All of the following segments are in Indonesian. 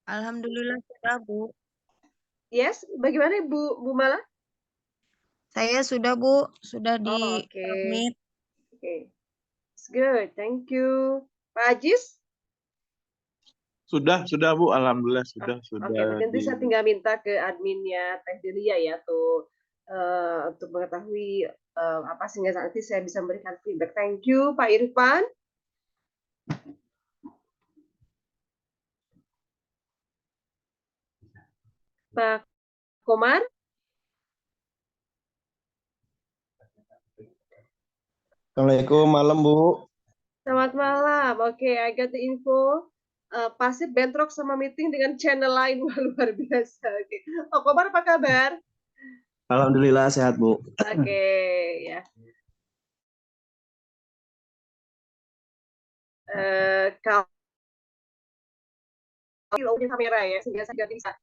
Alhamdulillah sudah, Bu. Yes, bagaimana Bu Mala? Saya sudah, Bu. Sudah di Oh, oke. submit. Oke. It's good. Thank you. Pak Ajis? Sudah Bu, alhamdulillah sudah Oke, nanti saya tinggal minta ke adminnya Teh Delia ya tuh untuk mengetahui apa sehingga nanti saya bisa memberikan feedback. Thank you, Pak Irfan. Pak Komar. Assalamualaikum, malam Bu. Selamat malam. Oke, I got the info. Pasif bentrok sama meeting dengan channel lain. Wah, luar biasa. Oke. Pak Komar apa kabar? Alhamdulillah sehat Bu. Oke, ya. Kalau kamera ya, sehingga saya bisa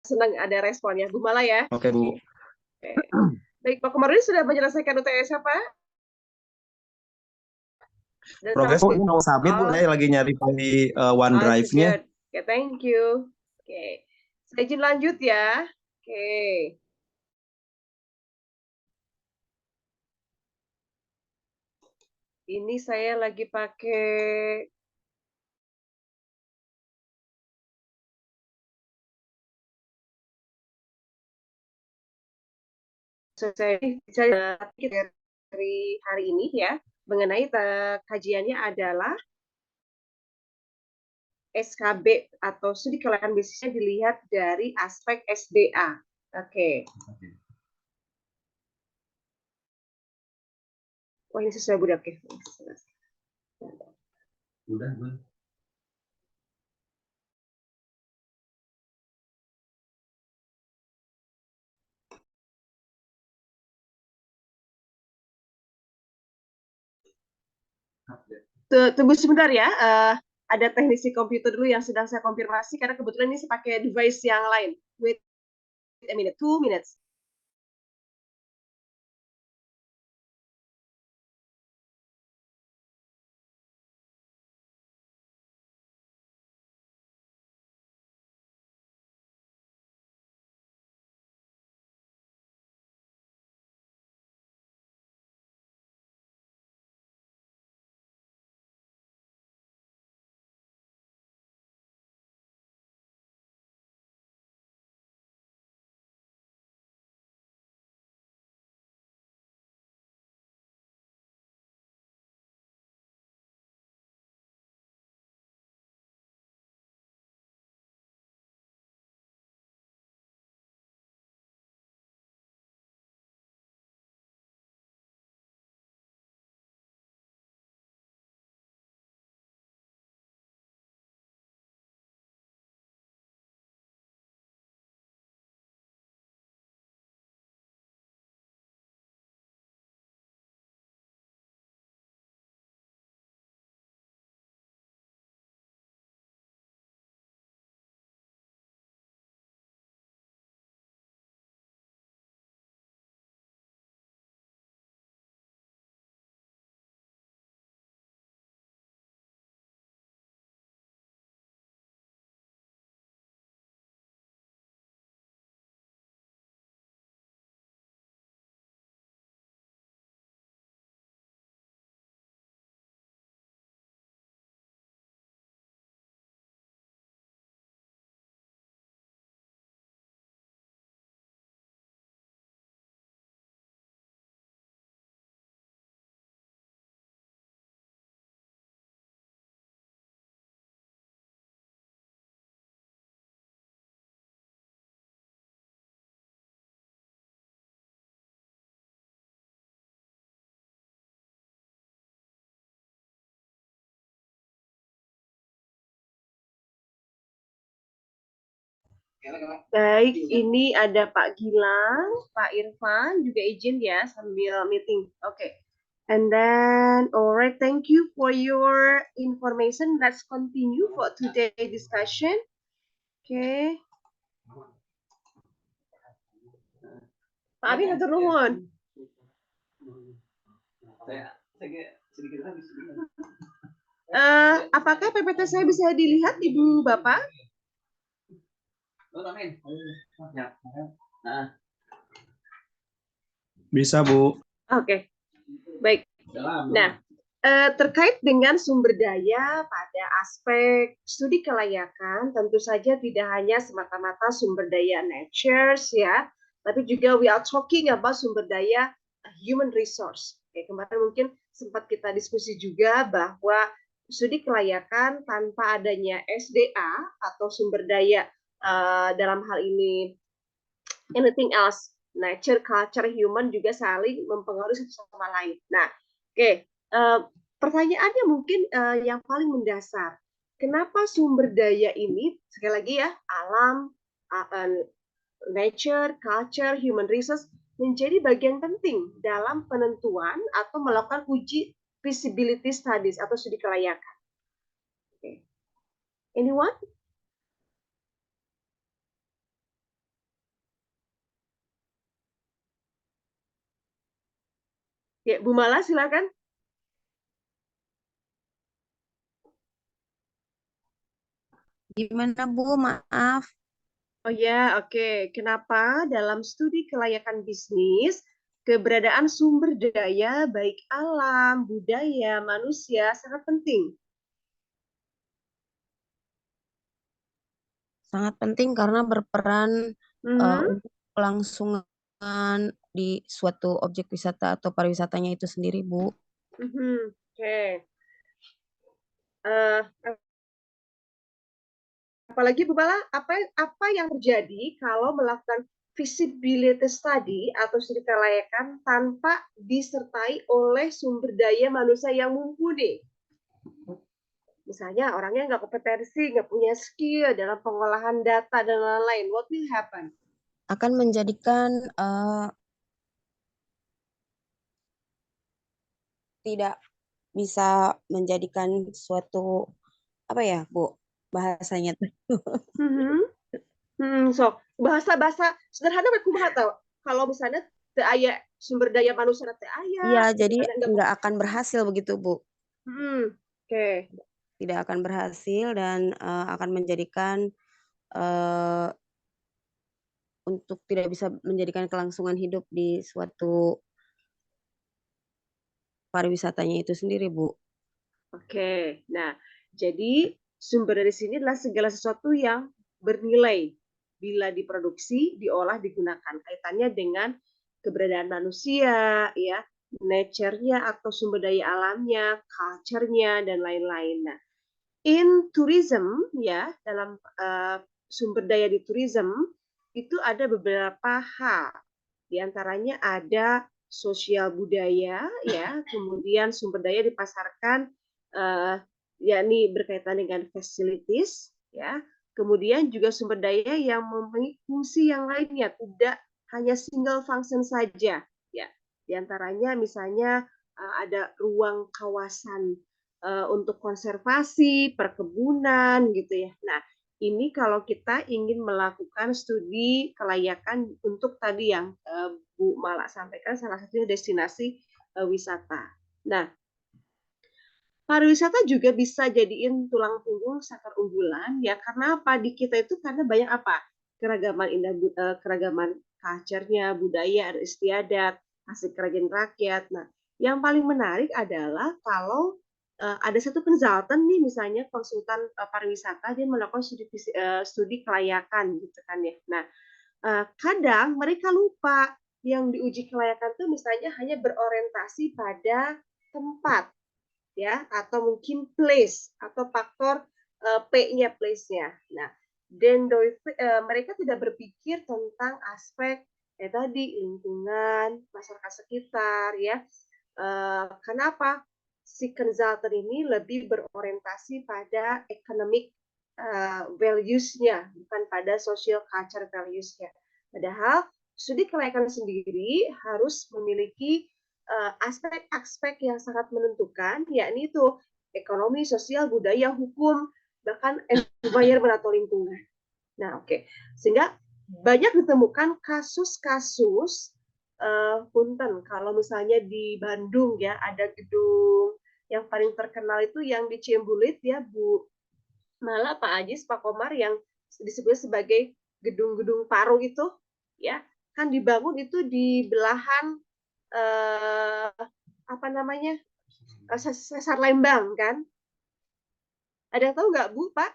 senang ada responnya. Bu Mala ya. Oke Bu. Oke. Baik, Pak Komar ini sudah menyelesaikan UTS-nya, Pak? Progres Bu, ini mau submit Bu, saya lagi nyari di OneDrive-nya. Oke, thank you. Oke, saya izin lanjut ya. Oke. Ini saya lagi pakai saya dari hari ini ya mengenai kajiannya adalah SKB atau studi kelayakan bisnisnya dilihat dari aspek SDA. Oke. Wah, ini sesuai budak ya. Udah. Tunggu sebentar ya. Ada teknisi komputer dulu yang sedang saya konfirmasi karena kebetulan ini saya pakai device yang lain. Wait a minute, 2 minutes. Baik, ini ada Pak Gilang, Pak Irfan, juga izin ya sambil meeting. Oke. And then, alright, thank you for your information. Let's continue for today's discussion. Oke. Pak Abi, hatur nuhun. Saya sedikit lagi. Apakah PPT saya bisa dilihat, Ibu Bapak? Bisa, Bu. Oke, baik. Nah, terkait dengan sumber daya pada aspek studi kelayakan, tentu saja tidak hanya semata-mata sumber daya nature ya, tapi juga we are talking about sumber daya human resource. Oke, kemarin mungkin sempat kita diskusi juga bahwa studi kelayakan tanpa adanya SDA atau sumber daya dalam hal ini anything else, nature, culture, human juga saling mempengaruhi satu sama lain. Nah, oke, pertanyaannya mungkin yang paling mendasar, kenapa sumber daya ini sekali lagi ya, alam, nature, culture, human resource menjadi bagian penting dalam penentuan atau melakukan uji feasibility studies atau studi kelayakan. Okay. Anyone? Ya, Bu Mala silakan. Gimana Bu? Maaf. Oh ya, oke. Kenapa dalam studi kelayakan bisnis, keberadaan sumber daya baik alam, budaya, manusia sangat penting? Sangat penting karena berperan Mhm, untuk kelangsungan di suatu objek wisata atau pariwisatanya itu sendiri, Bu. oke. Eh, apalagi Bu Bala, apa yang terjadi kalau melakukan feasibility study atau studi kelayakan tanpa disertai oleh sumber daya manusia yang mumpuni? Misalnya orangnya nggak kompetensi, nggak punya skill dalam pengolahan data dan lain-lain. What will happen? Akan menjadikan tidak bisa menjadikan suatu apa ya, Bu? Bahasanya tuh. So bahasa-bahasa sederhana aku tahu. Kalau misalnya teu aya sumber daya manusia teu Iya, aya, jadi misalnya nggak akan berhasil begitu, Bu. oke. Tidak akan berhasil dan akan menjadikan untuk tidak bisa menjadikan kelangsungan hidup di suatu pariwisatanya itu sendiri, Bu. Oke. Nah, jadi sumber dari sini adalah segala sesuatu yang bernilai bila diproduksi, diolah, digunakan. Kaitannya dengan keberadaan manusia, ya, nature-nya atau sumber daya alamnya, culture-nya dan lain-lain. Nah, in tourism ya, dalam sumber daya di tourism itu ada beberapa hal. Di antaranya ada sosial budaya ya, kemudian sumber daya dipasarkan yakni berkaitan dengan facilities ya. Kemudian juga sumber daya yang memiliki fungsi yang lainnya, tidak hanya single function saja ya. Di antaranya misalnya ada ruang kawasan untuk konservasi, perkebunan gitu ya. Nah, ini kalau kita ingin melakukan studi kelayakan untuk tadi yang Bu Mala sampaikan salah satunya destinasi wisata. Nah, pariwisata juga bisa jadiin tulang punggung sektor unggulan ya karena apa di kita itu karena banyak apa keragaman keragaman culture-nya, budaya, adat istiadat, hasil kerajinan rakyat. Nah, yang paling menarik adalah kalau ada satu konsultan nih misalnya konsultan pariwisata dia melakukan studi kelayakan gitu kan ya. Nah, kadang mereka lupa yang diuji kelayakan itu misalnya hanya berorientasi pada tempat ya atau mungkin place atau faktor P-nya place-nya. Nah, dan mereka tidak berpikir tentang aspek tadi lingkungan, masyarakat sekitar ya. Kenapa si consultant ini lebih berorientasi pada economic values-nya, bukan pada social culture values-nya. Padahal studi kelayakan sendiri harus memiliki aspek-aspek yang sangat menentukan, yakni itu ekonomi, sosial, budaya, hukum, bahkan environment atau lingkungan. Nah, oke. Sehingga banyak ditemukan kasus-kasus punten kalau misalnya di Bandung ya ada gedung Yang paling terkenal itu yang di Ciumbulit ya Bu Mala, Pak Ajis, Pak Komar, yang disebut sebagai gedung-gedung paru itu, ya kan dibangun itu di belahan apa namanya Sesar Lembang kan? Ada yang tahu nggak Bu, Pak?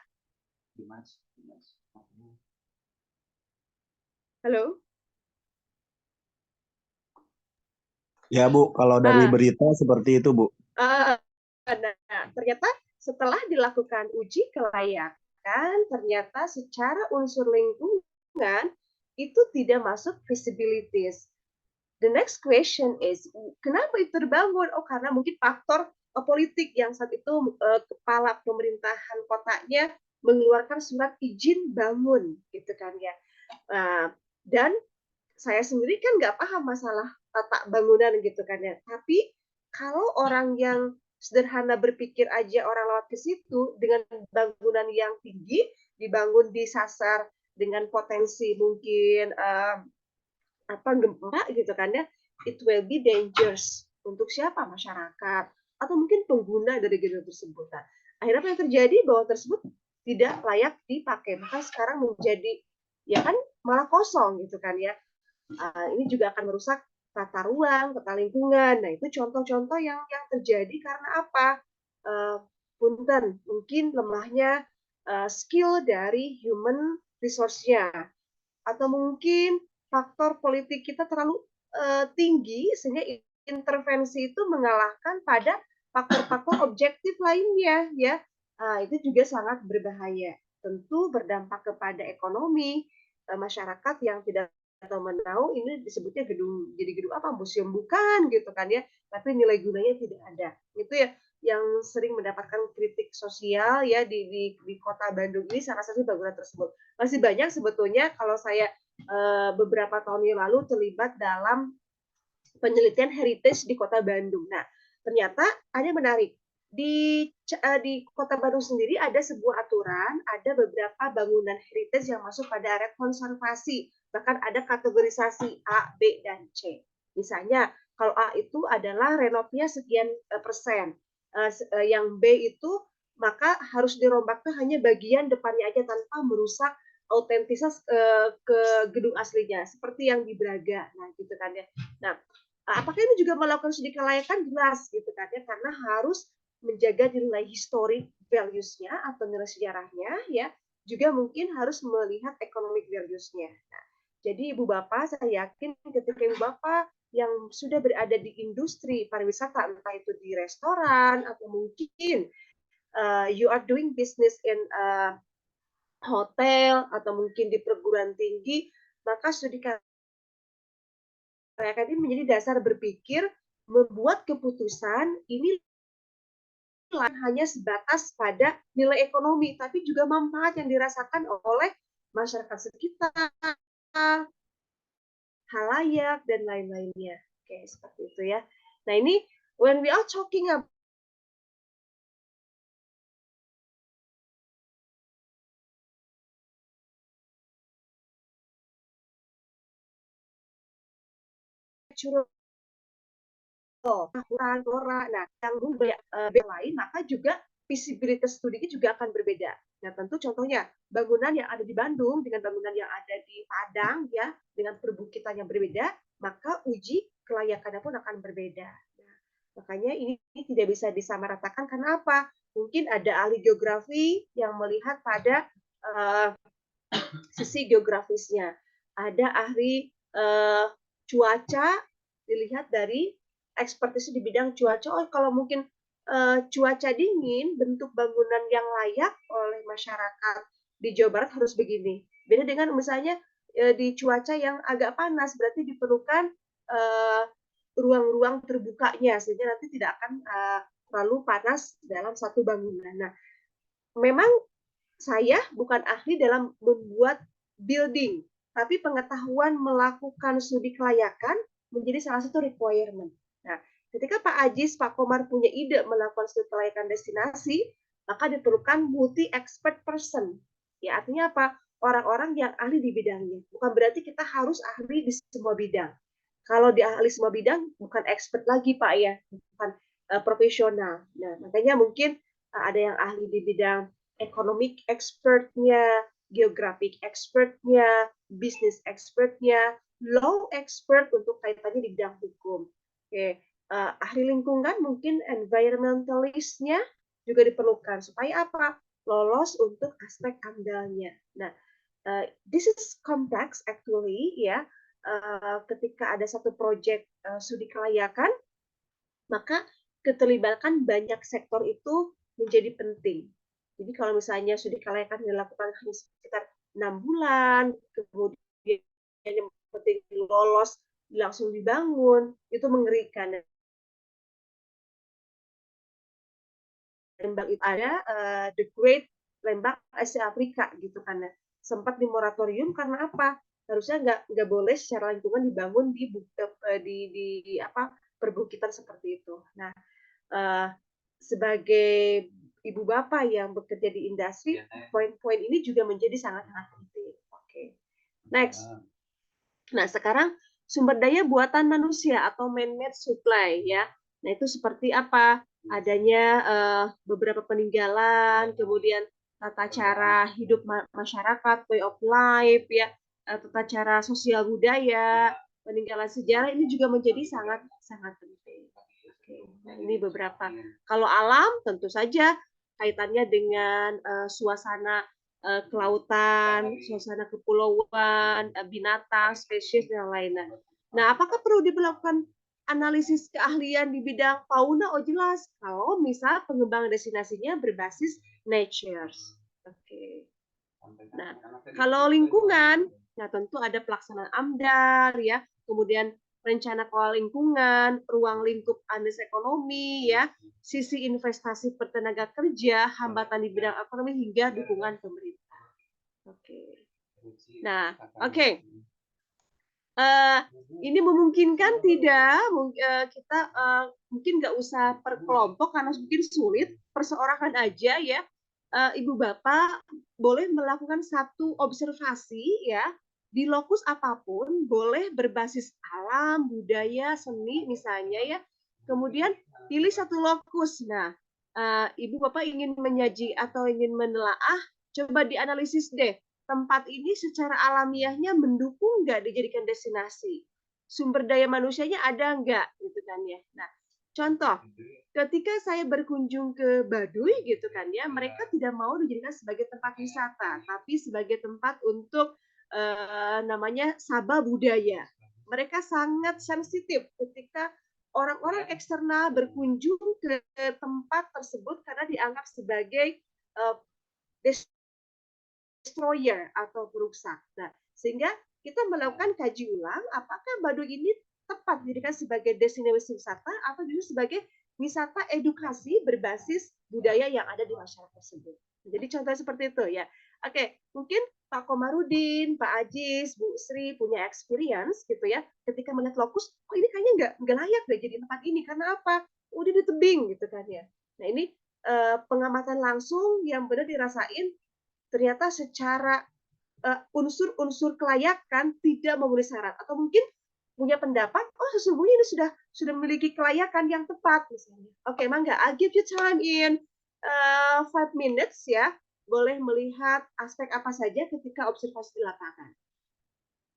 Halo? Ya Bu, kalau dari berita seperti itu Bu. Nah, ternyata setelah dilakukan uji kelayakan, ternyata secara unsur lingkungan itu tidak masuk feasibilities. The next question is, kenapa itu terbangun? Oh, karena mungkin faktor politik yang saat itu kepala pemerintahan kotanya mengeluarkan surat izin bangun, gitu kan ya. Dan saya sendiri kan nggak paham masalah tata bangunan gitu kan ya. Tapi kalau orang yang sederhana berpikir aja orang lewat ke situ dengan bangunan yang tinggi dibangun di sasar dengan potensi mungkin gempa gitu kan ya, it will be dangerous untuk siapa, masyarakat atau mungkin pengguna dari gedung tersebut. Nah, akhirnya apa yang terjadi, bahwa tersebut tidak layak dipakai, maka sekarang menjadi ya kan malah kosong gitu kan ya. Ini juga akan merusak tata ruang, tata lingkungan. Nah, itu contoh-contoh yang terjadi karena apa? Punten, mungkin lemahnya skill dari human resource-nya, atau mungkin faktor politik kita terlalu tinggi sehingga intervensi itu mengalahkan pada faktor-faktor objektif lainnya ya. Itu juga sangat berbahaya. Tentu berdampak kepada ekonomi masyarakat yang tidak atau menau, ini disebutnya gedung, jadi gedung apa, museum bukan gitu kan ya, tapi nilai gunanya tidak ada. Itu ya yang sering mendapatkan kritik sosial ya di kota Bandung ini, salah satu bangunan tersebut. Masih banyak sebetulnya. Kalau saya beberapa tahun yang lalu terlibat dalam penelitian heritage di kota Bandung. Nah, ternyata ada yang menarik. Di kota Bandung sendiri ada sebuah aturan, ada beberapa bangunan heritage yang masuk pada area konservasi, bahkan ada kategorisasi A, B, dan C. Misalnya, kalau A itu adalah renovnya sekian persen, yang B itu maka harus dirombak hanya bagian depannya aja tanpa merusak autentisitas ke gedung aslinya, seperti yang di Braga. Nah, gitu kan ya. Nah, apakah ini juga melakukan studi kelayakan? Jelas gitu kan ya, karena harus menjaga nilai historic values-nya atau nilai sejarahnya ya, juga mungkin harus melihat economic values-nya. Nah, jadi Ibu Bapak, saya yakin ketika Ibu Bapak yang sudah berada di industri pariwisata, entah itu di restoran atau mungkin you are doing business in hotel atau mungkin di perguruan tinggi, maka studi kelayakan ini menjadi dasar berpikir membuat keputusan ini hanya sebatas pada nilai ekonomi, tapi juga manfaat yang dirasakan oleh masyarakat sekitar, halayak, dan lain-lainnya. Oke, seperti itu ya. Nah, ini when we are talking about flora, nah yang lain, maka juga visibilitas studinya juga akan berbeda. Nah, tentu contohnya bangunan yang ada di Bandung dengan bangunan yang ada di Padang ya, dengan perbukitan yang berbeda, maka uji kelayakannya pun akan berbeda. Nah, makanya ini tidak bisa disamaratakan. karena apa? Mungkin ada ahli geografi yang melihat pada sisi geografisnya, ada ahli cuaca dilihat dari ekspertis di bidang cuaca. Oh, kalau mungkin cuaca dingin, bentuk bangunan yang layak oleh masyarakat di Jawa Barat harus begini. Beda dengan misalnya di cuaca yang agak panas, berarti diperlukan ruang-ruang terbukanya sehingga nanti tidak akan terlalu panas dalam satu bangunan. Nah, memang saya bukan ahli dalam membuat building, tapi pengetahuan melakukan studi kelayakan menjadi salah satu requirement. Nah, ketika Pak Ajis, Pak Komar punya ide melakukan studi kelayakan destinasi, maka diperlukan multi expert person. Ya, artinya apa? Orang-orang yang ahli di bidangnya. Bukan berarti kita harus ahli di semua bidang. Kalau di ahli semua bidang, bukan expert lagi Pak ya. Bukan. profesional. Nah, makanya mungkin ada yang ahli di bidang economic expertnya, geographic expertnya, business expertnya, law expert untuk kaitannya di bidang hukum. Oke, ahli lingkungan mungkin environmentalistnya juga diperlukan supaya apa? Lolos untuk aspek AMDAL-nya. Nah, this is complex actually ya. Ketika ada satu proyek studi kelayakan, maka keterlibatan banyak sektor itu menjadi penting. Jadi kalau misalnya studi kelayakan dilakukan hanya sekitar 6 bulan, kemudian yang penting lolos langsung dibangun, itu mengerikan. Lembang itu ada The Great Lembang Asia Afrika gitu kan, sempat di moratorium karena apa? Harusnya nggak boleh secara lingkungan dibangun di apa perbukitan seperti itu. Nah, sebagai ibu bapak yang bekerja di industri, poin-poin ini juga menjadi sangat-sangat penting. Oke, next. Nah, sekarang sumber daya buatan manusia atau man-made supply ya. Nah, itu seperti apa? Adanya beberapa peninggalan, kemudian tata cara hidup masyarakat, way of life ya, tata cara sosial budaya, peninggalan sejarah ini juga menjadi sangat penting. Oke, nah ini beberapa. Kalau alam tentu saja kaitannya dengan suasana kelautan, suasana kepulauan, binatang, spesies dan lainnya. Nah, apakah perlu dilakukan analisis keahlian di bidang fauna? Oh jelas, kalau misal pengembangan destinasinya berbasis nature. Oke. Nah, kalau lingkungan, nah tentu ada pelaksanaan AMDAL ya, kemudian rencana kelola lingkungan, ruang lingkup Andes ekonomi ya, sisi investasi pertenaga kerja, hambatan di bidang ekonomi hingga dukungan pemerintah. Oke. Nah, oke. Ini memungkinkan tidak kita mungkin nggak usah per kelompok karena mungkin sulit, perseorangan aja ya. Ibu bapak boleh melakukan satu observasi ya di lokus apapun, boleh berbasis alam, budaya, seni misalnya ya. Kemudian pilih satu lokus. Nah, ibu bapak ingin menyaji atau ingin menelaah, coba dianalisis deh. Tempat ini secara alamiahnya mendukung nggak dijadikan destinasi? Sumber daya manusianya ada nggak? Gitu kan ya. Nah, contoh, ketika saya berkunjung ke Baduy gitu kan ya, mereka tidak mau dijadikan sebagai tempat wisata, tapi sebagai tempat untuk namanya sabah budaya. Mereka sangat sensitif ketika orang-orang eksternal berkunjung ke tempat tersebut karena dianggap sebagai destroyer atau perusak. Nah, sehingga kita melakukan kaji ulang apakah Baduy ini tepat dijadikan sebagai destinasi wisata atau justru sebagai wisata edukasi berbasis budaya yang ada di masyarakat tersebut. Jadi contoh seperti itu ya. Oke, mungkin Pak Komarudin, Pak Ajis, Bu Sri punya experience gitu ya. Ketika melihat lokus, oh ini kayaknya nggak layak deh jadi tempat ini karena apa? Udah di tebing gitu kan ya. Nah ini pengamatan langsung yang benar dirasain ternyata secara unsur-unsur kelayakan tidak memenuhi syarat atau mungkin punya pendapat oh sesungguhnya ini sudah memiliki kelayakan yang tepat misalnya. Oke, mangga, I'll give you time in 5 minutes ya. Boleh melihat aspek apa saja ketika observasi di lapangan.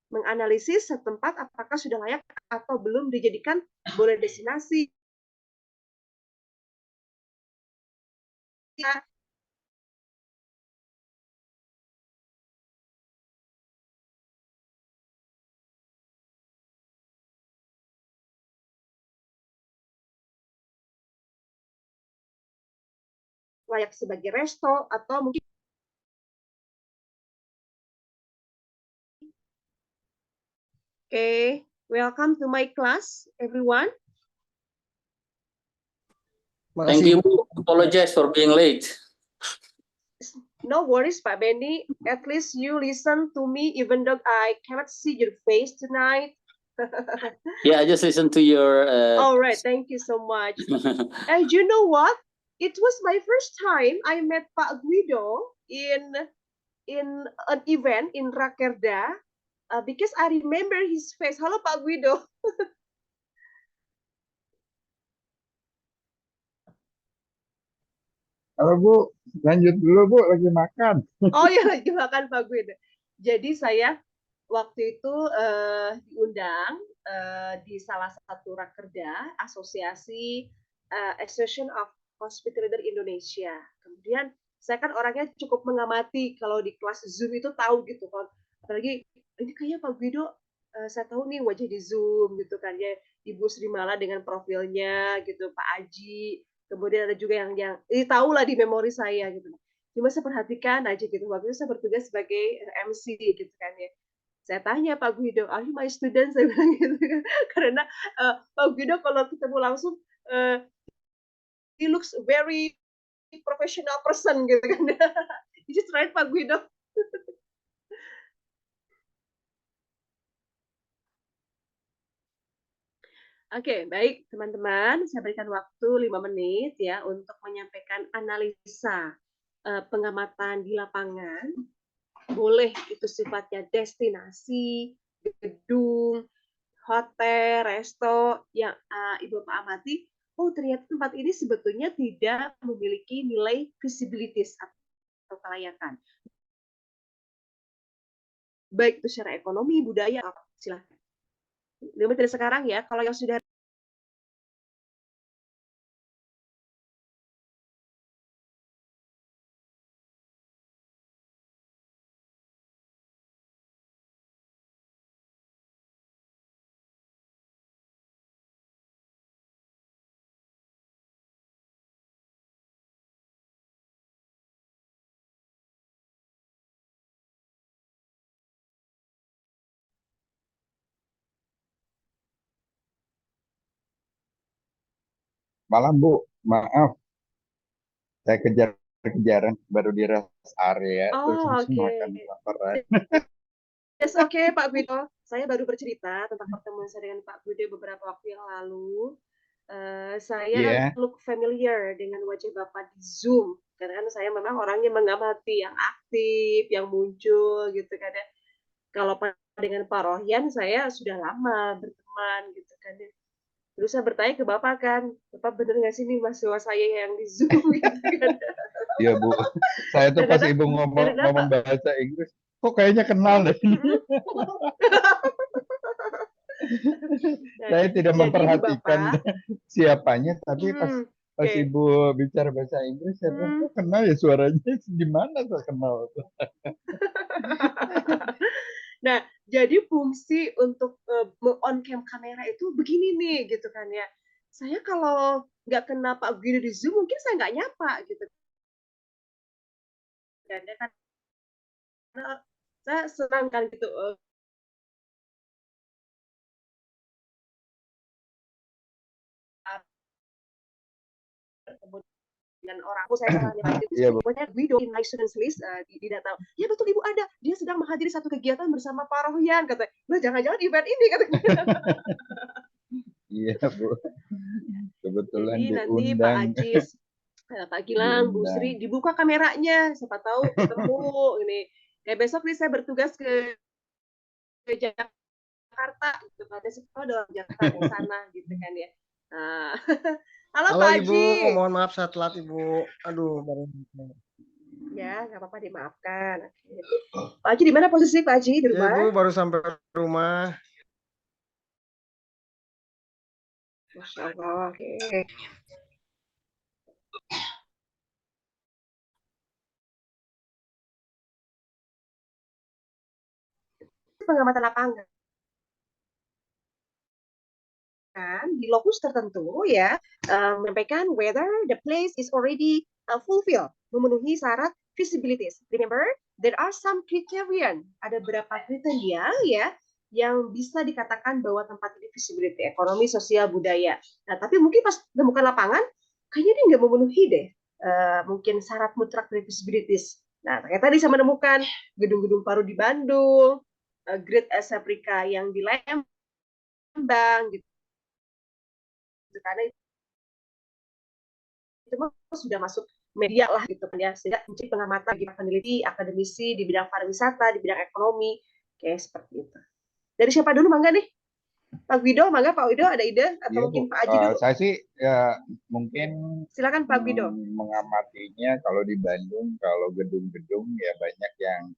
Menganalisis setempat apakah sudah layak atau belum dijadikan boleh destinasi. Layak sebagai resto atau mungkin okay, welcome to my class everyone. Thank you, apologize for being late. No worries, Pak Benny. At least you listen to me even though I cannot see your face tonight. Yeah, I just listened to your all right, thank you so much. And you know what? It was my first time I met Pak Guido in an event in Rakerda because I remember his face. Halo Pak Guido. Halo Bu, lanjut dulu Bu, lagi makan. Oh ya, lagi makan Pak Guido. Jadi saya waktu itu diundang di salah satu rakerda asosiasi Association of Hospital Leader Indonesia. Kemudian saya kan orangnya cukup mengamati kalau di kelas Zoom itu tahu gitu kan. Apalagi ini kayaknya Pak Guido saya tahu nih wajah di Zoom gitu kan ya. Ibu Sri Mala dengan profilnya gitu, Pak Aji. Kemudian ada juga yang ini tahu lah di memori saya gitu. Cuma saya perhatikan aja gitu. Waktu itu saya bertugas sebagai MC gitu kan ya. Saya tanya Pak Guido, are you my student? Saya bilang gitu kan. Karena Pak Guido kalau ketemu langsung, he looks very professional person gitu kan. Is it right Pak Guido? Oke, baik teman-teman, saya berikan waktu 5 menit ya untuk menyampaikan analisa pengamatan di lapangan. Boleh itu sifatnya destinasi, gedung, hotel, resto yang Ibu Bapak amati, oh ternyata tempat ini sebetulnya tidak memiliki nilai visibilities atau kelayakan. Baik itu secara ekonomi, budaya, apa, silahkan. 5 menit dari sekarang ya, kalau yang sudah Malam Bu, maaf, saya kejar-kejaran baru di rest area, terus langsung oke. makan lapar. Yes, oke Pak Guido. Saya baru bercerita tentang pertemuan saya dengan Pak Guido beberapa waktu yang lalu. Saya Iya, look familiar dengan wajah Bapak di Zoom. Karena kan saya memang orangnya mengamati yang aktif, yang muncul gitu kan ya. Kalau dengan Pak Rohyan saya sudah lama berteman gitu kan ya. Terus saya bertanya ke Bapak kan, Bapak bener nggak sih ini mahasiswa saya yang di Zoom gitu kan. iya Bu. Saya tuh pas Ternyata, Ibu ngomong bahasa Inggris, kok kayaknya kenal deh. Saya tidak jadi memperhatikan Bapak, siapanya, tapi pas oke. Ibu bicara bahasa Inggris, saya bilang, kok kenal ya suaranya, di mana saya kenal? Nah, jadi fungsi untuk on cam kamera itu begini nih, gitu kan ya. Saya kalau nggak kenal Pak Guido di Zoom, mungkin saya nggak nyapa gitu. Dan ya kan, saya senang kan gitu. Dengan orang aku saya salah itu Iya, Bu. pokoknya Guido in my students list di data. Ya betul Ibu ada. Dia sedang menghadiri satu kegiatan bersama Pak Rohyan kata. Nah, jangan-jangan event ini katanya. Iya, Bu. Kebetulan Jadi nanti Pak diundang. Ajis, Pak Gilang, Bu Diundang. Sri dibuka kameranya, siapa tahu ketemu ini. Kayak besok nih saya bertugas ke Jakarta gitu kan. Ada sekolah dalam Jakarta ke sana gitu kan ya. Nah, halo Halo Pak Ibu, Aji. mohon maaf saya telat Ibu. Aduh, baru. Ya, nggak apa-apa dimaafkan. Pak Aji di mana posisi Pak Aji di Ya rumah? Ibu baru sampai rumah. Masya Allah, oke. Pengamatan lapangan di lokus tertentu ya, menyampaikan whether the place is already fulfill, memenuhi syarat visibilities. Remember, there are some criterion, ada beberapa kriteria ya yang bisa dikatakan bahwa tempat ini visibility, ekonomi, sosial, budaya. Nah, tapi mungkin pas menemukan lapangan, kayaknya dia nggak memenuhi deh mungkin syarat mutlak dari visibilities. Nah, ternyata dia menemukan gedung-gedung baru di Bandung, Great Asia Afrika yang di Lembang, gitu. Karena itu sudah masuk media lah gitu kan ya, sehingga mencari pengamatan bagi peneliti, akademisi di bidang pariwisata, di bidang ekonomi, kayak seperti itu. Dari siapa dulu mangga nih? Pak Wido, mangga Pak Wido ada ide atau Iya, Bu. mungkin Pak Aji dulu? Saya sih ya mungkin Silakan Pak Wido. mengamatinya kalau di Bandung, kalau gedung-gedung ya banyak yang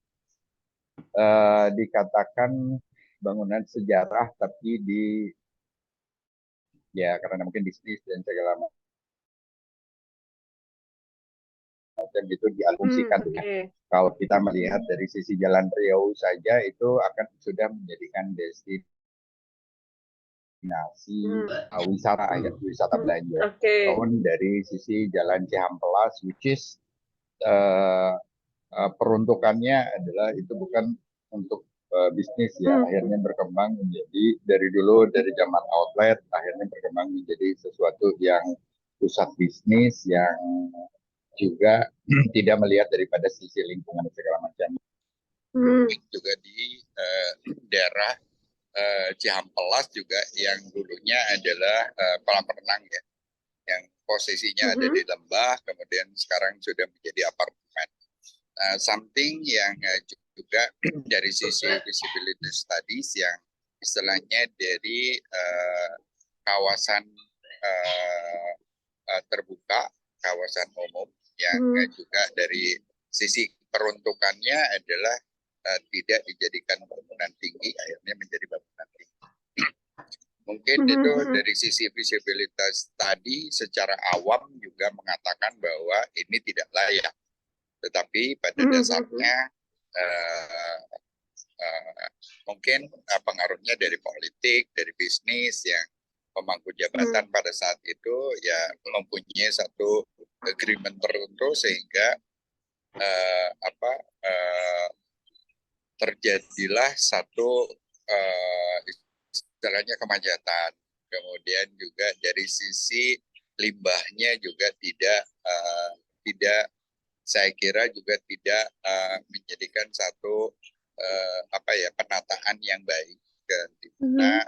dikatakan bangunan sejarah, tapi ya karena mungkin bisnis dan segala macam gitu dialungsikan. Oke. Kalau kita melihat dari sisi Jalan Riau saja itu akan sudah menjadikan destinasi wisata ya, wisata belanja. Oke. Namun dari sisi Jalan Cihampelas, which is peruntukannya adalah itu bukan untuk bisnis ya, akhirnya berkembang menjadi dari dulu dari zaman outlet akhirnya berkembang menjadi sesuatu yang pusat bisnis yang juga tidak melihat daripada sisi lingkungan segala macam. Juga di daerah Cihampelas juga yang dulunya adalah kolam renang ya, yang posisinya ada di lembah, kemudian sekarang sudah menjadi apartemen. Something yang juga dari sisi visibility studies yang istilahnya dari kawasan terbuka, kawasan umum, yang juga dari sisi peruntukannya adalah tidak dijadikan bangunan tinggi, akhirnya menjadi bangunan tinggi. Mungkin itu dari sisi visibilitas tadi secara awam juga mengatakan bahwa ini tidak layak. Tetapi pada dasarnya mungkin pengaruhnya dari politik, dari bisnis yang pemangku jabatan pada saat itu ya mempunyai satu agreement tertentu sehingga terjadilah satu istilahnya kemacetan. Kemudian juga dari sisi limbahnya juga tidak saya kira juga tidak menjadikan satu penataan yang baik. Karena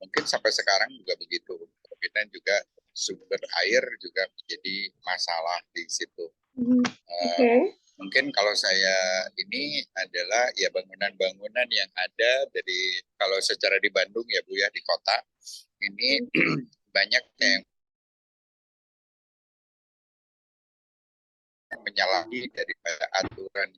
mungkin sampai sekarang juga begitu. Kemudian juga sumber air juga menjadi masalah di situ. Mungkin kalau saya ini adalah ya bangunan-bangunan yang ada dari kalau secara di Bandung ya Bu ya, di kota ini banyak yang menyalahi daripada aturan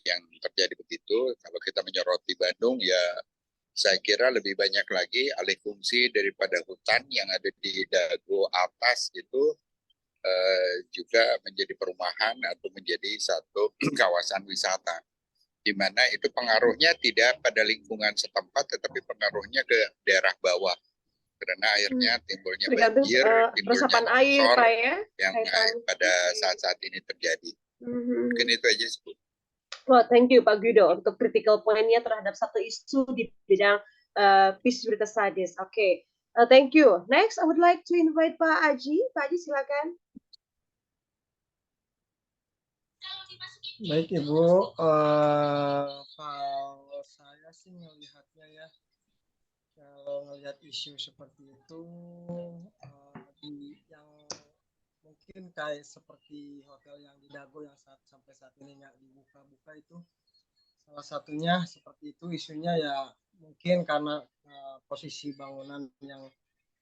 yang terjadi begitu. Kalau kita menyoroti Bandung ya saya kira lebih banyak lagi alih fungsi daripada hutan yang ada di Dago atas itu juga menjadi perumahan atau menjadi satu kawasan wisata, di mana itu pengaruhnya tidak pada lingkungan setempat, tetapi pengaruhnya ke daerah bawah, karena akhirnya timbulnya banjir, timbulnya longsor yang pada saat-saat ini terjadi. Mungkin itu aja sih. Well, thank you Pak Guido untuk critical point-nya terhadap satu isu di bidang visibility studies. Oke. Thank you. Next, I would like to invite Pak Aji. Pak Aji, silakan. Baik Ibu, kalau saya sih melihatnya ya, kalau melihat isu seperti itu, yang mungkin kayak seperti hotel yang di Dago yang sampai saat ini nggak dibuka-buka itu, salah satunya seperti itu isunya ya mungkin karena posisi bangunan yang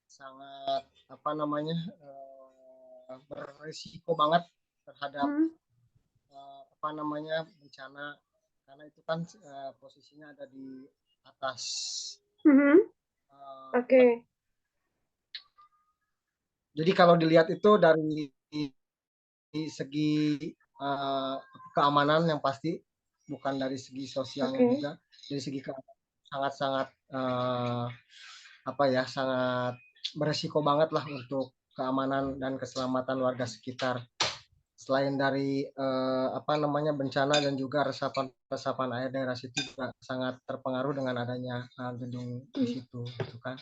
sangat berisiko banget terhadap bencana, karena itu kan posisinya ada di atas. Oke. Jadi kalau dilihat itu dari segi keamanan yang pasti, bukan dari segi sosialnya juga, dari segi sangat-sangat sangat beresiko banget lah untuk keamanan dan keselamatan warga sekitar. Selain dari bencana dan juga resapan air daerah situ juga sangat terpengaruh dengan adanya gedung di situ, gitu kan.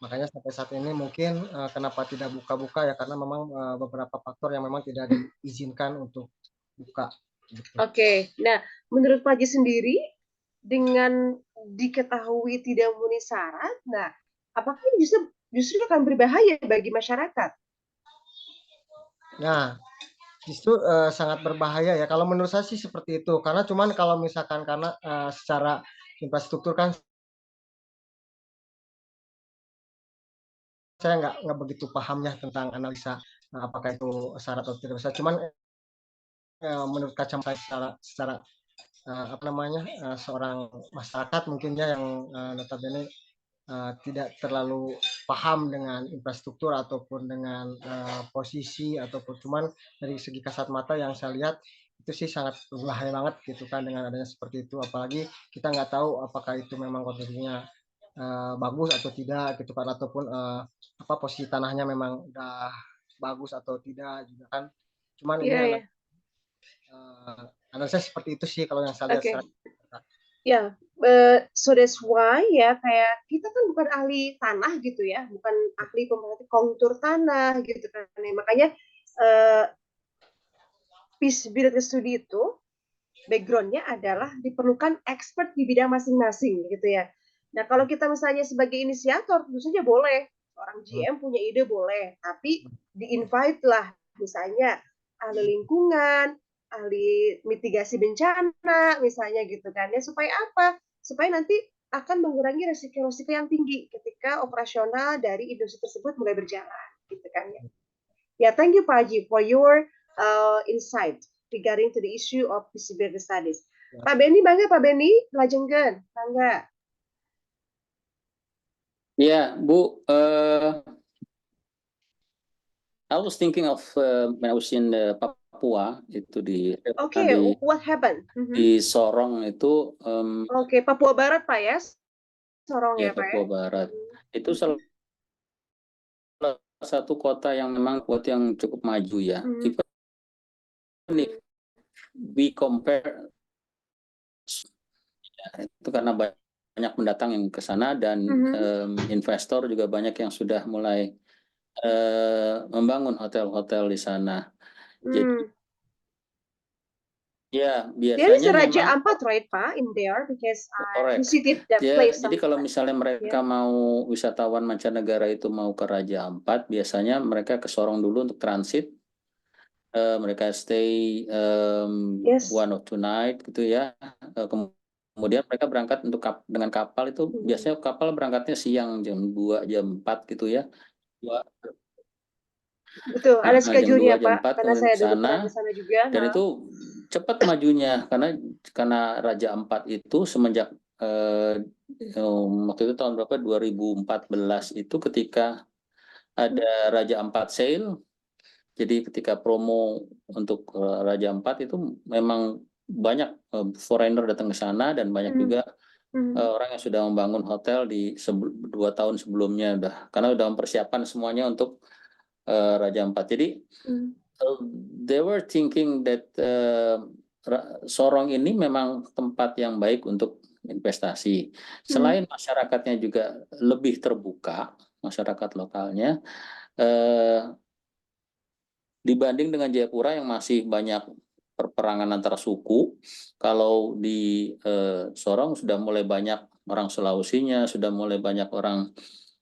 Makanya sampai saat ini mungkin kenapa tidak buka-buka ya karena memang beberapa faktor yang memang tidak diizinkan untuk buka. Gitu. Oke, nah menurut Pak Haji sendiri dengan diketahui tidak memenuhi syarat, nah apakah ini justru akan berbahaya bagi masyarakat? Nah, justru sangat berbahaya ya. Kalau menurut saya sih seperti itu. Karena cuman kalau misalkan karena secara infrastruktur kan saya nggak begitu pahamnya tentang analisa apakah itu syarat atau tidak. Cuman menurut kacamata secara apa namanya seorang masyarakat mungkinnya yang notabene tidak terlalu paham dengan infrastruktur ataupun dengan posisi ataupun cuman dari segi kasat mata yang saya lihat itu sih sangat berbahaya banget gitu kan dengan adanya seperti itu, apalagi kita nggak tahu apakah itu memang kondisinya bagus atau tidak gitu kan ataupun apa posisi tanahnya memang udah bagus atau tidak juga kan, cuman ini Iya. analisa seperti itu sih kalau yang saya lihat. Oke. Ya, so that's why ya kayak kita kan bukan ahli tanah gitu ya, bukan ahli pemerhati kontur tanah gitu kan. Makanya feasibility study itu backgroundnya adalah diperlukan expert di bidang masing-masing gitu ya. Nah kalau kita misalnya sebagai inisiator tentu saja boleh, orang GM punya ide boleh, tapi di-invite lah misalnya ahli lingkungan, ahli mitigasi bencana misalnya gitu kan ya, supaya apa? Supaya nanti akan mengurangi resiko-resiko yang tinggi ketika operasional dari industri tersebut mulai berjalan gitu kan ya. Ya, thank you Pak Haji for your insight regarding to the issue of feasibility studies. Ya. Pak Beni, bangga Pak Beni, lajengkeun, bangga. Ya, Bu, I was thinking of when I was in Papua itu di What happened? di Sorong itu. Papua Barat Pak ya, Sorong ya Pak Papua Barat itu salah satu kota yang memang yang cukup maju ya. Even if we compare itu karena banyak pendatang yang ke sana dan investor juga banyak yang sudah mulai membangun hotel-hotel di sana. Jadi ya biasanya there is Raja memang Ampat right Pak in there because I visited that ya, place. jadi kalau misalnya mereka mau wisatawan mancanegara itu mau ke Raja Ampat, biasanya mereka ke Sorong dulu untuk transit. Mereka stay one or two night gitu ya. Kemudian mereka berangkat untuk dengan kapal itu biasanya kapal berangkatnya siang jam 2 jam 4 gitu ya. Betul, ada schedule-nya jam 2 jam Pak, 4 karena saya dulu sana, pernah di sana juga. dan itu cepat majunya karena Raja Ampat itu semenjak waktu itu tahun berapa 2014 itu ketika ada Raja Ampat Sale. Jadi ketika promo untuk Raja Ampat itu memang banyak foreigner datang ke sana dan banyak juga orang yang sudah membangun hotel di 2 tahun sebelumnya karena udah mempersiapkan semuanya untuk Raja Ampat. Jadi they were thinking that Sorong ini memang tempat yang baik untuk investasi. Selain masyarakatnya juga lebih terbuka, masyarakat lokalnya dibanding dengan Jayapura yang masih banyak perperangan antara suku. Kalau di Sorong sudah mulai banyak orang Sulawesinya, sudah mulai banyak orang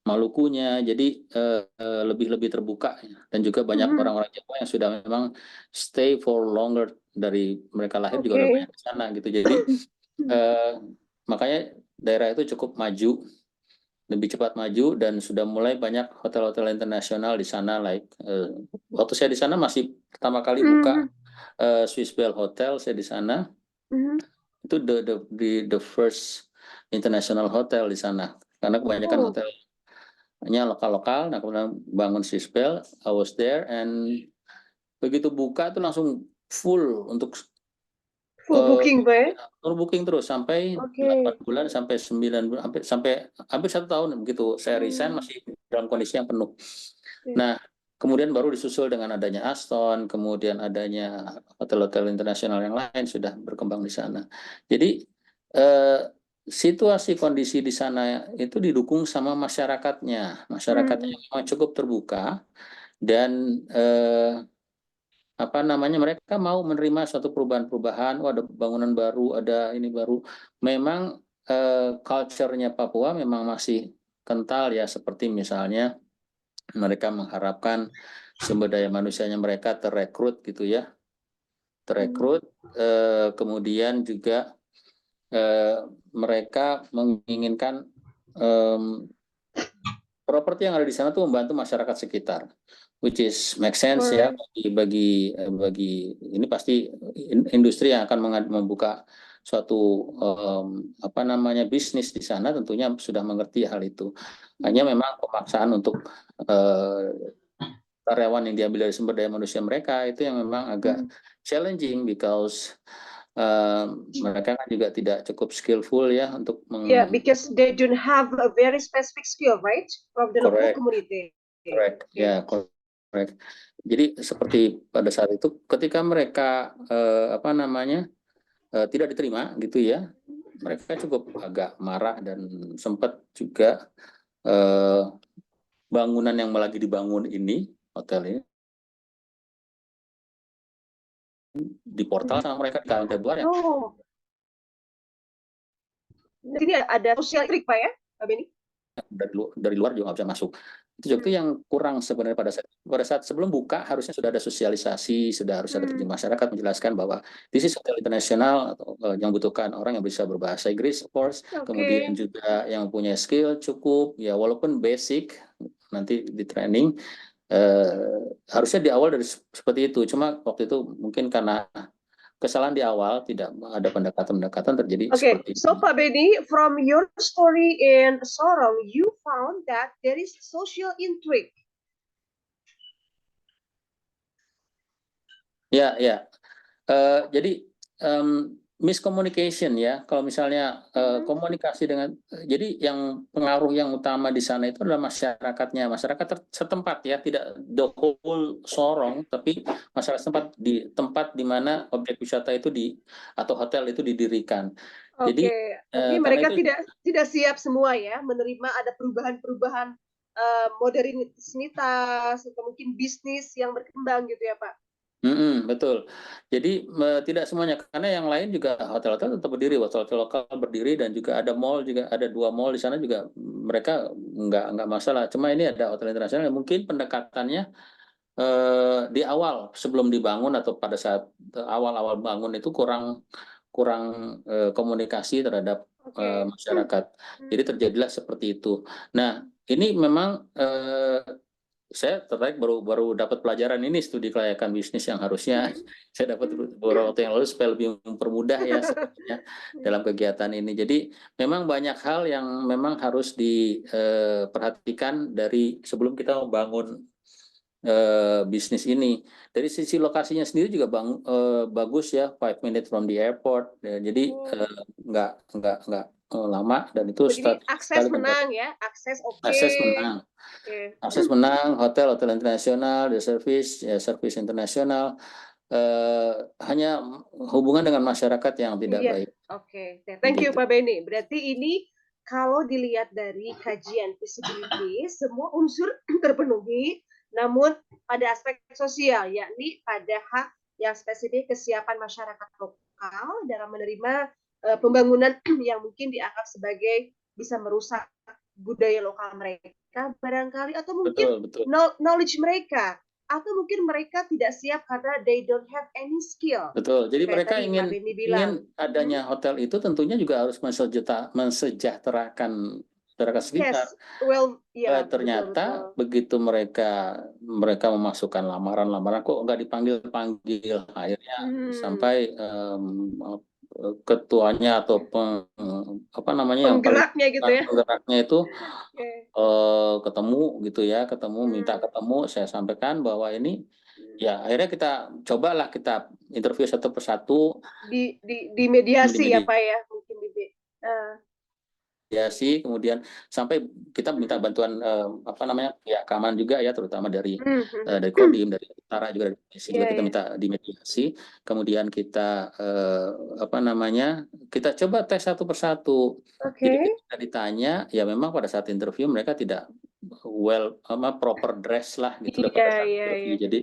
Malukunya, jadi lebih terbuka dan juga banyak orang-orang Jawa yang sudah memang stay for longer dari mereka lahir juga udah banyak di sana gitu. Jadi makanya daerah itu cukup maju, lebih cepat maju dan sudah mulai banyak hotel-hotel internasional di sana. Waktu saya di sana masih pertama kali buka Swiss Bell Hotel, saya di sana itu the first international hotel di sana karena kebanyakan hotelnya lokal-lokal. Nah kemudian bangun Swiss Bell, I was there, and begitu buka itu langsung full untuk booking Pak ya? Full booking terus sampai 8 bulan sampai 9 bulan sampai hampir 1 tahun begitu saya resign masih dalam kondisi yang penuh. Nah kemudian baru disusul dengan adanya Aston, kemudian adanya hotel-hotel internasional yang lain sudah berkembang di sana. Jadi situasi kondisi di sana itu didukung sama masyarakatnya yang memang cukup terbuka dan mereka mau menerima suatu perubahan-perubahan. Ada bangunan baru, ada ini baru. Memang culture-nya Papua memang masih kental ya, seperti misalnya mereka mengharapkan sumber daya manusianya mereka terekrut gitu ya, kemudian juga mereka menginginkan properti yang ada di sana tuh membantu masyarakat sekitar, which is make sense ya bagi ini pasti industri yang akan membuka suatu bisnis di sana tentunya sudah mengerti hal itu. Hanya memang pemaksaan untuk karyawan yang diambil dari sumber daya manusia mereka itu yang memang agak challenging because mereka kan juga tidak cukup skillful ya untuk because they don't have a very specific skill, right, from the local community. Correct. Ya, correct. Jadi seperti pada saat itu ketika mereka tidak diterima gitu ya, mereka cukup agak marah dan sempat juga bangunan yang lagi dibangun ini, hotel ini di portal sama mereka di tahun Februari. Jadi ada social trik Pak ya, Pak Beni? Dari luar juga nggak bisa masuk. Itu juga yang kurang sebenarnya pada saat sebelum buka harusnya sudah ada sosialisasi, sudah harus ada terjun masyarakat menjelaskan bahwa this is hotel internasional atau yang butuhkan orang yang bisa berbahasa Inggris, of course, kemudian juga yang punya skill cukup, ya walaupun basic nanti di training. Harusnya di awal dari seperti itu, cuma waktu itu mungkin karena kesalahan di awal tidak ada pendekatan terjadi. Okay, so Pak Beni, from your story in Sorong, you found that there is social intrigue. Ya. Jadi miscommunication ya, kalau misalnya komunikasi dengan, jadi yang pengaruh yang utama di sana itu adalah masyarakatnya, masyarakat setempat ya, tidak the whole Sorong, tapi masyarakat setempat di tempat di mana objek wisata itu atau hotel itu didirikan. Jadi mereka tidak siap semua ya menerima ada perubahan-perubahan modernitas atau mungkin bisnis yang berkembang gitu ya Pak. Betul. Jadi tidak semuanya, karena yang lain juga hotel-hotel tetap berdiri, hotel-hotel lokal berdiri dan juga ada mall, juga ada 2 mall di sana juga mereka nggak masalah. Cuma ini ada hotel internasional yang mungkin pendekatannya di awal sebelum dibangun atau pada saat awal-awal bangun itu kurang komunikasi terhadap masyarakat. Jadi terjadilah seperti itu. Nah, ini memang saya tertarik baru dapat pelajaran ini, studi kelayakan bisnis yang harusnya saya dapat beberapa waktu yang lalu supaya lebih mempermudah ya sebenarnya dalam kegiatan ini. Jadi memang banyak hal yang memang harus diperhatikan dari sebelum kita membangun bisnis ini. Dari sisi lokasinya sendiri juga bagus ya, 5 minutes from the airport. Jadi nggak lama dan itu akses menang ya, akses menang. Akses menang, hotel internasional, the service internasional, hanya hubungan dengan masyarakat yang tidak baik. Thank you Pak Beni. Berarti ini kalau dilihat dari kajian visibility, semua unsur terpenuhi, namun pada aspek sosial, yakni pada hak yang spesifik kesiapan masyarakat lokal dalam menerima pembangunan yang mungkin dianggap sebagai bisa merusak budaya lokal mereka barangkali, atau mungkin betul. knowledge mereka, atau mungkin mereka tidak siap karena they don't have any skill. Betul. Jadi mereka ingin adanya hotel itu tentunya juga harus mensejahterakan masyarakat sekitar. Ternyata betul. Begitu mereka memasukkan lamaran kok nggak dipanggil, akhirnya sampai ketuanya atau penggeraknya gitu ya. Penggeraknya itu ketemu gitu ya, minta ketemu, saya sampaikan bahwa ini ya akhirnya kita interview satu persatu di mediasi ya Pak ya, mungkin mediasi, kemudian sampai kita minta bantuan pihak keamanan juga ya, terutama dari Kodim, dari Tentara juga dari polisi juga kita minta dimediasi. Kemudian kita kita coba tes satu persatu. Jadi ketika ditanya, ya memang pada saat interview mereka tidak proper dress lah gitu pada saat interview. Jadi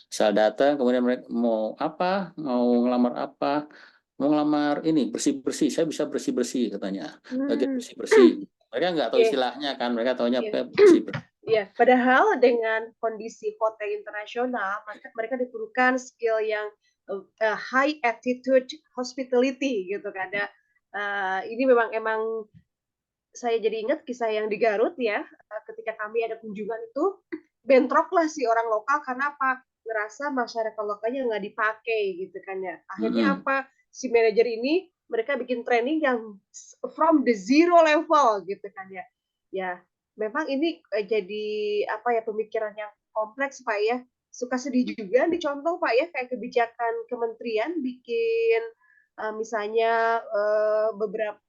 saat datang kemudian mereka mau apa, mau ngelamar apa, mau ngelamar ini bersih-bersih, saya bisa bersih-bersih katanya, bagian bersih-bersih. Mereka nggak tahu istilahnya kan, mereka taunya bersih-bersih. Iya, padahal dengan kondisi hotel internasional, mereka diperlukan skill yang high attitude hospitality gitu kan ya. Ini emang saya jadi ingat kisah yang di Garut ya, ketika kami ada kunjungan itu, bentroklah si orang lokal karena apa? Ngerasa masyarakat lokalnya nggak dipakai gitu kan ya. Akhirnya apa? Si manajer ini mereka bikin training yang from the zero level gitu kan ya. Ya, memang ini jadi pemikiran yang kompleks Pak ya. Suka sedih juga dicontoh Pak ya, kayak kebijakan kementerian bikin misalnya beberapa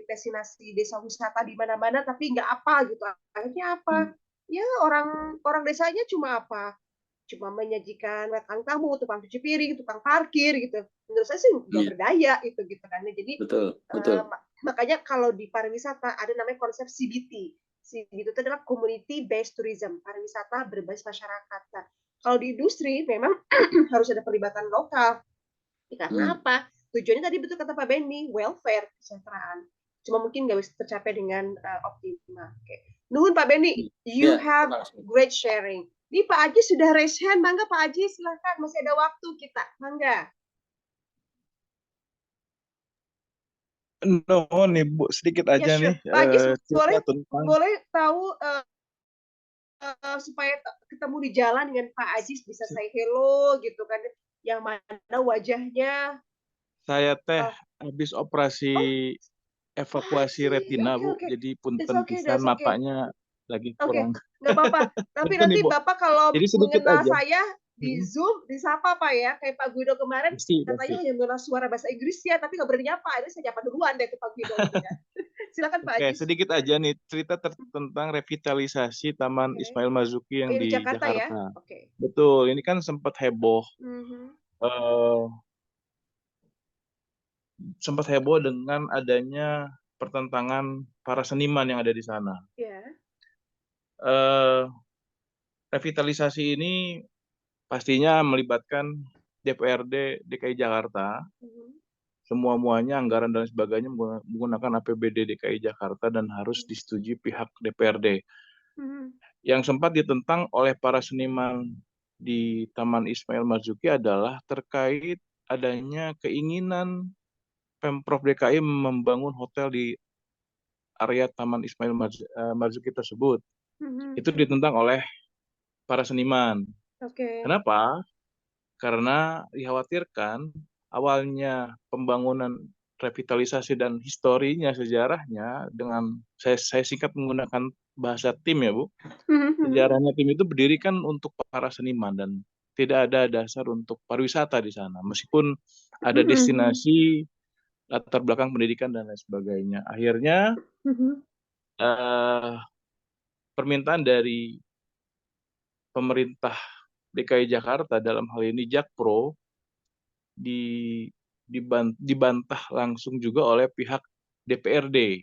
destinasi desa wisata di mana-mana tapi nggak apa gitu. Akhirnya apa? Ya orang desanya cuma menyajikan welcome tamu, tukang cuci piring, tukang parkir gitu. Menurut saya sih nggak berdaya itu gitu kan. Jadi betul. Makanya kalau di pariwisata ada namanya konsep CBT. CBT itu adalah community based tourism, pariwisata berbasis masyarakat. Nah, kalau di industri memang harus ada pelibatan lokal. Karena apa? Tujuannya tadi betul kata Pak Benny, welfare, kesejahteraan. Cuma mungkin nggak bisa tercapai dengan optimal. Nuhun Pak Benny, you have great sharing. Ini Pak Aji sudah raise hand, mangga Pak Aji silahkan, masih ada waktu kita, mangga. Nih Bu, sedikit aja nih. Pak Aji boleh tahu supaya ketemu di jalan dengan Pak Aji bisa say hello gitu kan, yang mana wajahnya. Saya habis operasi evakuasi retina Bu, jadi punten pisan matanya lagi kurang. Nggak apa-apa. Tapi nanti Bapak kalau mengenal saya di Zoom, disapa Pak ya, kayak Pak Guido kemarin, katanya hanya mengenal suara bahasa Inggris ya, tapi nggak berani nyapa. Ini saya nyapa duluan deh ke Pak Guido. Ya. Silakan Pak Aji. Sedikit aja nih cerita tentang revitalisasi Taman Ismail Marzuki yang di Jakarta. Ya? Betul, ini kan sempat heboh. Sempat heboh dengan adanya pertentangan para seniman yang ada di sana. Revitalisasi ini pastinya melibatkan DPRD DKI Jakarta. Semua-muanya anggaran dan sebagainya menggunakan APBD DKI Jakarta dan harus disetujui pihak DPRD. Yang sempat ditentang oleh para seniman di Taman Ismail Marzuki adalah terkait adanya keinginan Pemprov DKI membangun hotel di area Taman Ismail Marzuki tersebut. Itu ditentang oleh para seniman. Kenapa? Karena dikhawatirkan awalnya pembangunan revitalisasi dan historinya, sejarahnya, dengan saya singkat menggunakan bahasa tim ya Bu. Sejarahnya tim itu berdirikan untuk para seniman dan tidak ada dasar untuk pariwisata di sana. Meskipun ada destinasi latar belakang pendidikan dan lain sebagainya. Akhirnya permintaan dari pemerintah DKI Jakarta dalam hal ini Jakpro dibantah langsung juga oleh pihak DPRD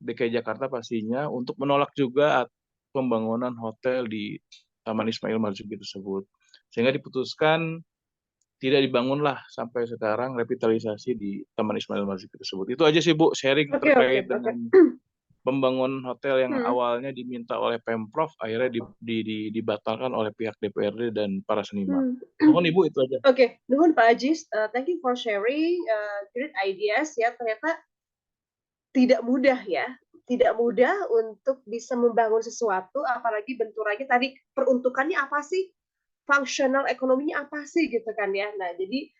DKI Jakarta pastinya untuk menolak juga pembangunan hotel di Taman Ismail Marzuki tersebut, sehingga diputuskan tidak dibangunlah sampai sekarang revitalisasi di Taman Ismail Marzuki tersebut. Itu aja sih Bu, sharing terkait dengan pembangunan hotel yang awalnya diminta oleh Pemprov, akhirnya dibatalkan oleh pihak DPRD dan para seniman. Nuhun Ibu, itu aja. Nuhun Pak Aji, thank you for sharing great ideas ya. Ternyata tidak mudah ya, tidak mudah untuk bisa membangun sesuatu, apalagi benturannya tadi peruntukannya apa sih? Functional ekonominya apa sih gitu kan ya. Nah, jadi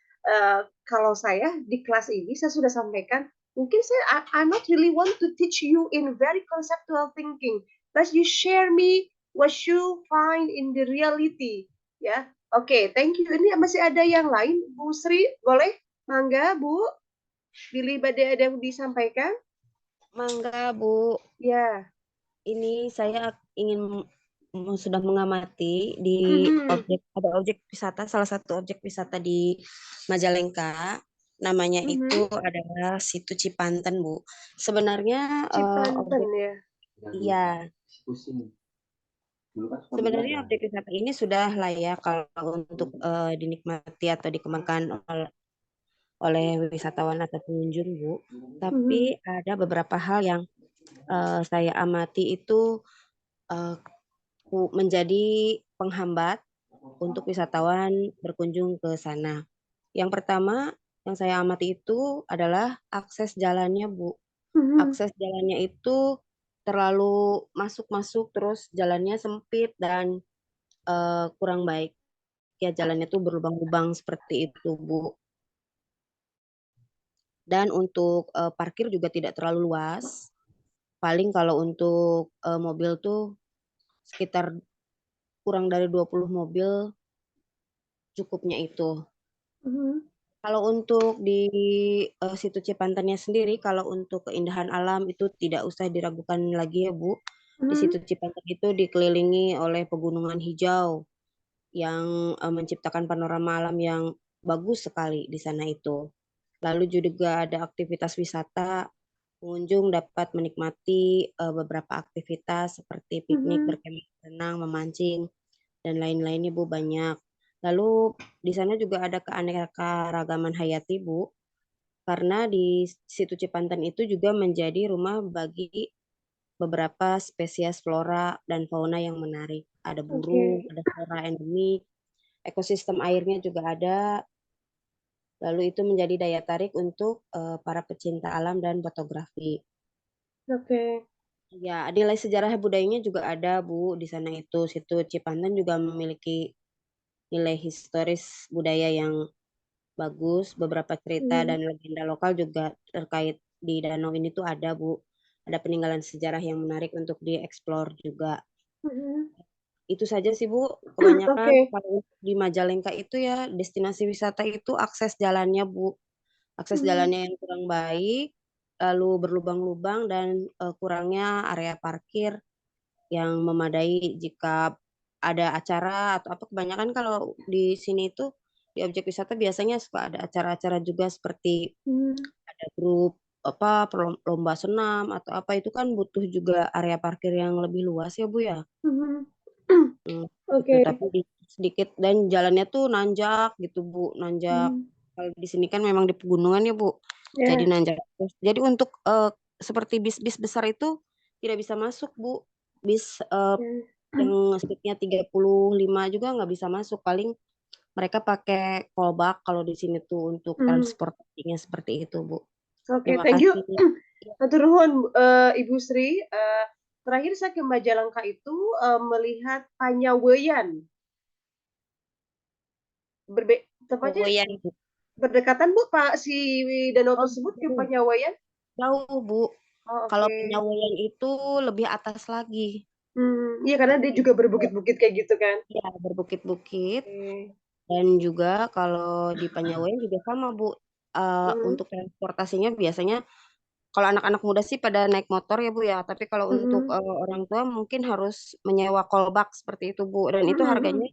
kalau saya di kelas ini saya sudah sampaikan, mungkin I not really want to teach you in very conceptual thinking, but you share me what you find in the reality. Ya, thank you. Ini masih ada yang lain, Bu Sri, boleh? Mangga, Bu. Billy Bade ada yang disampaikan? Mangga Bu, Ya. ini saya ingin sudah mengamati di ada objek wisata, salah satu objek wisata di Majalengka, namanya itu adalah Situ Cipanten Bu. Sebenarnya Cipanten ya. iya, sebenarnya objek wisata ini sudah layak kalau untuk dinikmati atau dikembangkan oleh wisatawan atau pengunjung Bu. Tapi ada beberapa hal yang saya amati itu menjadi penghambat untuk wisatawan berkunjung ke sana. Yang pertama yang saya amati itu adalah akses jalannya, Bu. Akses jalannya itu terlalu masuk-masuk, terus jalannya sempit dan kurang baik. Ya, jalannya tuh berlubang-lubang seperti itu, Bu. Dan untuk parkir juga tidak terlalu luas. Paling kalau untuk mobil tuh sekitar kurang dari 20 mobil cukupnya itu. Kalau untuk di Situ Cipantennya sendiri, kalau untuk keindahan alam itu tidak usah diragukan lagi ya Bu. Di Situ Cipanten itu dikelilingi oleh pegunungan hijau yang menciptakan panorama alam yang bagus sekali di sana itu. Lalu juga ada aktivitas wisata, pengunjung dapat menikmati beberapa aktivitas seperti piknik, berkemah, renang, memancing, dan lain-lainnya Bu, banyak. Lalu di sana juga ada keanekaragaman hayati Bu, karena di Situ Cipanten itu juga menjadi rumah bagi beberapa spesies flora dan fauna yang menarik. Ada burung, ada flora endemik, ekosistem airnya juga ada. Lalu itu menjadi daya tarik untuk para pecinta alam dan fotografi. Oke. Ya, nilai sejarah budayanya juga ada Bu di sana itu. Situ Cipanten juga memiliki nilai historis budaya yang bagus. Beberapa cerita dan legenda lokal juga terkait di danau ini tuh ada Bu. Ada peninggalan sejarah yang menarik untuk dieksplor juga. Itu saja sih Bu, kebanyakan kalau di Majalengka itu ya destinasi wisata itu akses jalannya Bu. Akses jalannya yang kurang baik, lalu berlubang-lubang dan kurangnya area parkir yang memadai jika ada acara atau apa. Kebanyakan kalau di sini itu di objek wisata biasanya suka ada acara-acara juga seperti ada grup apa lomba senam atau apa, itu kan butuh juga area parkir yang lebih luas ya Bu ya. Gitu, tapi sedikit dan jalannya tuh nanjak gitu Bu, nanjak. Kalau di sini kan memang di pegunungan ya Bu, jadi nanjak terus. Jadi untuk seperti bis-bis besar itu tidak bisa masuk Bu. Bis yang speednya 35 juga nggak bisa masuk. Paling mereka pakai kolbak kalau di sini tuh untuk transportasinya seperti itu Bu. Oke, Terima thank you. kasih. Hatur nuhun Ibu Sri. Terakhir saya ke Majalengka itu melihat Panyaweyan. Tepatnya berdekatan Bu Pak si danau tersebut ke Panyaweyan? Jauh Bu. Oh, kalau Panyaweyan itu lebih atas lagi. Iya karena dia juga berbukit-bukit kayak gitu kan? Iya, berbukit-bukit. Dan juga kalau di Panyaweyan juga sama Bu. Untuk transportasinya biasanya kalau anak-anak muda sih pada naik motor ya Bu ya. Tapi kalau untuk orang tua mungkin harus menyewa kolbak seperti itu Bu. Dan itu harganya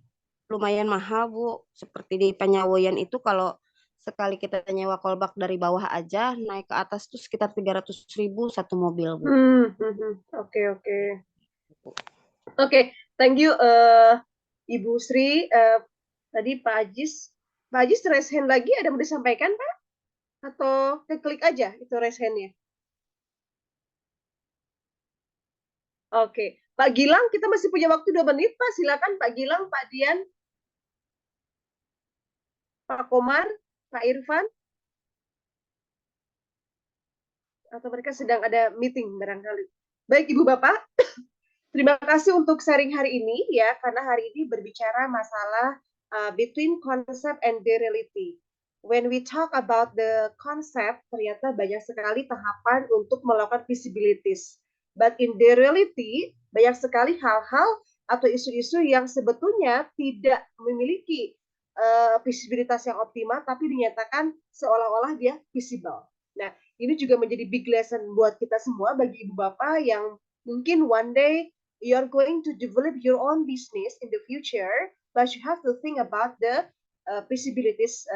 lumayan mahal Bu. Seperti di Panyaweyan itu kalau sekali kita nyewa kolbak dari bawah aja naik ke atas tuh sekitar 300.000 satu mobil Bu. Oke, thank you Ibu Sri. Tadi Pak Ajis raise hand lagi, ada mau disampaikan Pak? Atau klik aja itu raise hand-nya? Oke, Pak Gilang, kita masih punya waktu 2 menit Pak. Silakan Pak Gilang, Pak Dian, Pak Komar, Pak Irfan. Atau mereka sedang ada meeting barangkali. Baik Ibu Bapak, terima kasih untuk sharing hari ini ya, karena hari ini berbicara masalah between concept and the reality. When we talk about the concept, ternyata banyak sekali tahapan untuk melakukan feasibilities. But in the reality, banyak sekali hal-hal atau isu-isu yang sebetulnya tidak memiliki visibilitas yang optimal, tapi dinyatakan seolah-olah dia visible. Nah, ini juga menjadi big lesson buat kita semua, bagi ibu bapak yang mungkin one day you're going to develop your own business in the future, but you have to think about the feasibilities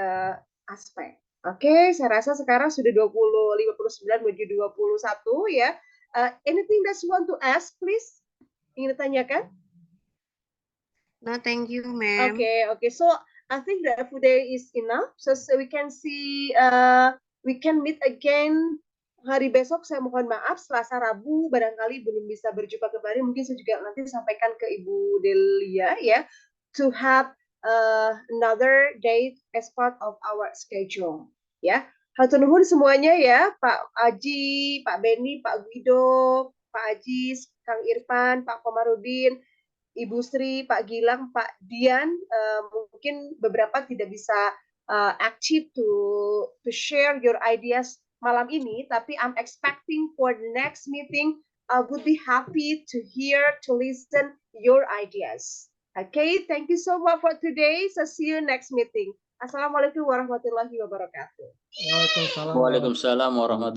aspect. Oke, saya rasa sekarang sudah 59 menuju 21 ya. Anything that you want to ask, please? Ingin ditanyakan? No, thank you, ma'am. Okay. So I think that for today is enough. So we can see, we can meet again hari besok. Saya mohon maaf, Selasa Rabu barangkali belum bisa berjumpa kembali. Mungkin saya juga nanti sampaikan ke Ibu Delia ya, to have another date as part of our schedule. Ya, hatur nuhun semuanya ya, Pak Aji, Pak Beni, Pak Guido, Pak Ajis, Kang Irfan, Pak Komarudin, Ibu Sri, Pak Gilang, Pak Dian, mungkin beberapa tidak bisa active to share your ideas malam ini, tapi I'm expecting for the next meeting, I would be happy to hear, to listen your ideas. Okay, thank you so much for today. So see you next meeting. Assalamualaikum warahmatullahi wabarakatuh. Waalaikumsalam. Waalaikumsalam warahmatullahi